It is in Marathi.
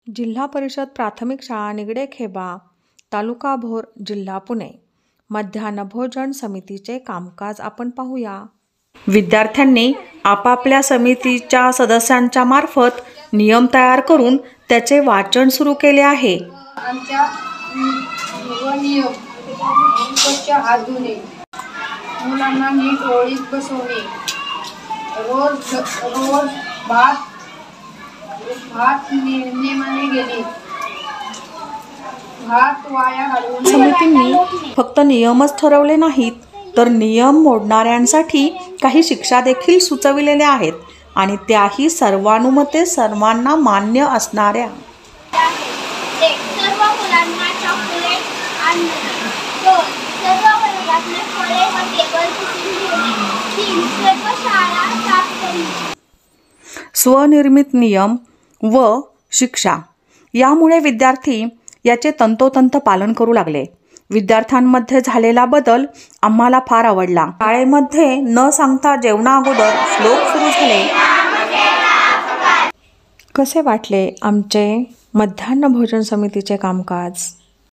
जिल्हा परिषद प्राथमिक शाळा निगडेखेबा, तालुका भोर, जिल्हा पुणे. मध्यान्ह भोजन समितीचे कामकाज आपण पाहूया. विद्यार्थ्यांनी आपापल्या समितीच्या सदस्यांच्या मार्फत नियम तयार करून त्याचे वाचन सुरू केले आहे. आमच्या नियम स्वच्छ हात धुणे, मुलांना नीट ओळीत बसवणे, रोज भात नेमाने गेले, भात वाया घालवू नये. समितींनी फक्त नियमच ठरवले नाहीत तर नियम मोडणाऱ्यांसाठी काही शिक्षा देखील सुचविलेले आहेत आणि त्याही सर्वानुमते सर्वांना मान्य असणाऱ्या. सर्व मुलांना चॉकलेट आणणे, 2 सर्व वर्गातले फळे व टेबल पुसून ठेवणे, 3 सर्व शाळा साफ करणे. स्वनिर्मित नियम व शिक्षा यामुळे विद्यार्थी याचे तंतोतंत पालन करू लागले. विद्यार्थ्यांमध्ये झालेला बदल आम्हाला फार आवडला. शाळेमध्ये न सांगता जेवणा अगोदर श्लोक सुरू झाले. कसे वाटले आमचे मध्यान्ह भोजन समितीचे कामकाज?